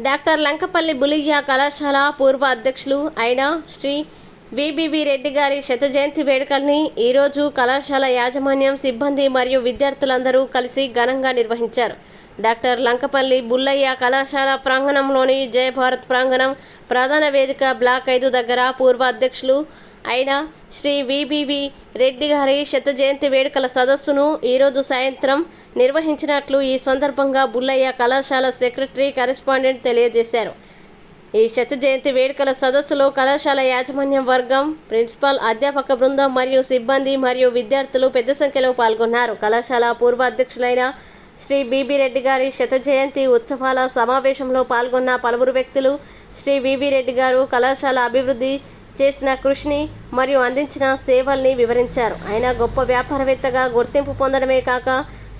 Doctor Lankapalli Bhulaiyaa కళాశాల పూర్వ అధ్యక్షులు అయిన శ్రీ విబివి రెడ్డి గారి శత జయంతి వేడుకల్ని ఈరోజు కళాశాల యాజమాన్యం, సిబ్బంది మరియు విద్యార్థులందరూ కలిసి ఘనంగా నిర్వహించారు. డాక్టర్ లంకపల్లి బుల్లయ్య కళాశాల ప్రాంగణంలోని జయభారత్ ప్రాంగణం ప్రధాన వేదిక బ్లాక్ 5 దగ్గర పూర్వ అధ్యక్షులు అయిన శ్రీ విబివి రెడ్డి గారి శత జయంతి వేడుకల సదస్సును ఈరోజు సాయంత్రం నిర్వహించినట్లు ఈ సందర్భంగా బుల్లయ్య కళాశాల సెక్రటరీ కరెస్పాండెంట్ తెలియజేశారు. ఈ శత జయంతి వేడుకల సదస్సులో కళాశాల యాజమాన్యం వర్గం, ప్రిన్సిపల్, అధ్యాపక బృందం మరియు సిబ్బంది మరియు విద్యార్థులు పెద్ద సంఖ్యలో పాల్గొన్నారు. కళాశాల పూర్వ అధ్యక్షులైన శ్రీ బిబి రెడ్డి గారి శత జయంతి ఉత్సవాల సమావేశంలో పాల్గొన్న పలువురు వ్యక్తులు శ్రీ విబి రెడ్డి గారు కళాశాల అభివృద్ధి చేసిన కృషిని మరియు అందించిన సేవల్ని వివరించారు. ఆయన గొప్ప వ్యాపారవేత్తగా గుర్తింపు పొందడమే కాక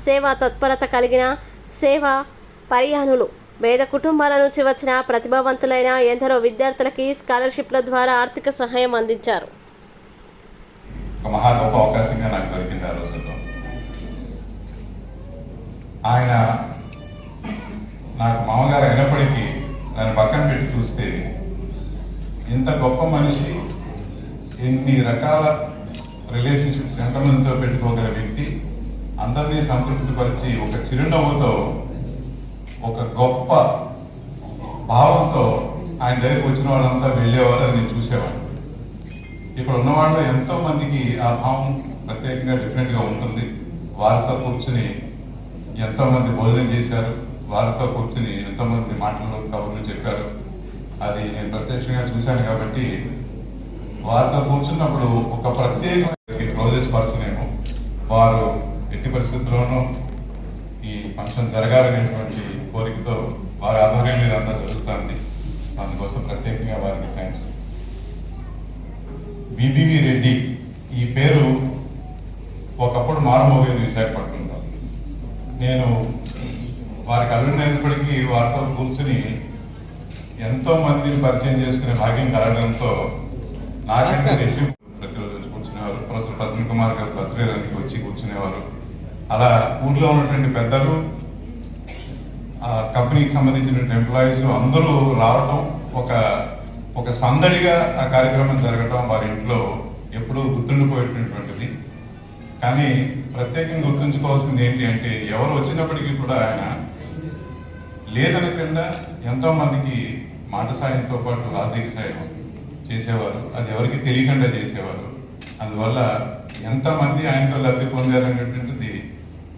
సేవా తత్పరత కలిగిన సేవా పర్యానులు, పేద కుటుంబాల నుంచి వచ్చిన ప్రతిభావంతులైన ఎందరో విద్యార్థులకి స్కాలర్షిప్ల ద్వారా ఆర్థిక సహాయం అందించారు. మహా గొప్ప అవకాశంగా నాకు దొరికింది ఆ రోజుల్లో. ఆయన నాకు మామగారు అయినప్పటికీ దాన్ని పక్కన పెట్టి చూస్తే ఇంత గొప్ప మనిషి, ఎన్ని రకాల రిలేషన్షిప్స్ ఎంతమందితో పెట్టుకోగల వ్యక్తి, అందరినీ సంతృప్తిపరిచి ఒక చిరునవ్వుతో, ఒక గొప్ప భావంతో ఆయన దగ్గరికి వచ్చిన వాళ్ళంతా వెళ్ళేవారు. అది నేను చూసేవాడిని. ఇక్కడ ఉన్నవాళ్ళు ఎంతో మందికి ఆ భావం ప్రత్యేకంగా డిఫరెంట్గా ఉంటుంది. వారితో కూర్చుని ఎంతోమంది భోజనం చేశారు, వారితో కూర్చుని ఎంతోమంది మాటలు కబుర్లు చెప్పారు. అది నేను ప్రత్యక్షంగా చూశాను కాబట్టి వారితో కూర్చున్నప్పుడు ఒక ప్రత్యేకమైన క్లోజెస్ట్ పర్సన్ ఏమో వారు ఎట్టి పరిస్థితుల్లోనూ ఈ ఫంక్షన్ జరగాలనేటువంటి కోరికతో వారి ఆధ్వర్యం మీద అంతా జరుగుతుంది. అందుకోసం ప్రత్యేకంగా వారికి థ్యాంక్స్. విబివి రెడ్డి ఈ పేరు ఒకప్పుడు మారుమోగేది విశాఖపట్నంలో. నేను వారికి అల్లుడినప్పటికీ వారితో కూర్చుని ఎంతో మందిని పరిచయం చేసుకునే భాగ్యం కలగడంతో నాకంటే ప్రతిరోజు వచ్చి కూర్చునేవారు. ప్రొఫెసర్ ప్రసన్న కుమార్ గారు బర్త్డేకి వచ్చి కూర్చునేవారు. అలా ఊర్లో ఉన్నటువంటి పెద్దలు, ఆ కంపెనీకి సంబంధించిన ఎంప్లాయీస్ అందరూ రావటం, ఒక సందడిగా ఆ కార్యక్రమం జరగటం వారి ఇంట్లో ఎప్పుడూ గుర్తుండిపోయేటటువంటిది. కానీ ప్రత్యేకంగా గుర్తుంచుకోవాల్సింది ఏంటి అంటే, ఎవరు వచ్చినప్పటికీ కూడా ఆయన లేదనకుండా ఎంతో మందికి మాట సాయంతో పాటు ఆర్థిక సాయం చేసేవారు. అది ఎవరికి తెలియకుండా చేసేవారు. అందువల్ల ఎంతమంది ఆయనతో లబ్ధి పొందారనేటువంటిది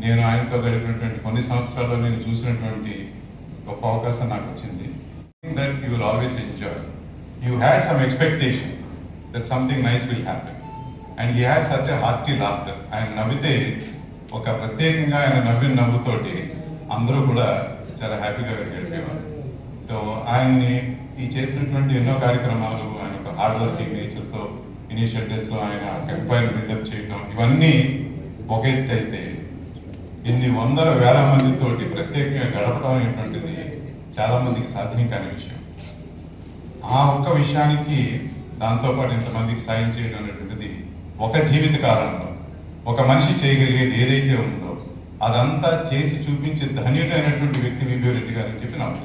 నేను ఆయనతో గడిపినటువంటి కొన్ని సంవత్సరాల్లో నేను చూసినటువంటి గొప్ప అవకాశం నాకు వచ్చింది. That you will always enjoy. You had some expectation that something nice will happen and he had such a hearty laughter. ఆయన నవ్వితే ఒక ప్రత్యేకంగా ఆయన నవ్విన నవ్వుతోటి అందరూ కూడా చాలా హ్యాపీగా గడిపేవారు. సో ఆయన్ని ఈ చేసినటువంటి ఎన్నో కార్యక్రమాలు, ఆయన ఒక హార్డ్ వర్కింగ్ నేచర్తో ఇనిషియల్ డేస్లో ఆయన ఎంపైర్ బిల్డప్ చేయడం, ఇవన్నీ ఒక ఎత్తు అయితే ఇన్ని వందల వేల మందితోటి ప్రత్యేకంగా గడపడం అనేటువంటిది చాలా మందికి సాధ్యం కాని విషయం. ఆ ఒక్క విషయానికి దాంతోపాటు ఇంతమందికి సాయం చేయడం అనేటువంటిది ఒక జీవిత కాలంలో ఒక మనిషి చేయగలిగేది ఏదైతే ఉందో అదంతా చేసి చూపించే ధన్యుడైనటువంటి వ్యక్తి విబి రెడ్డి గారు అని చెప్పి నాకు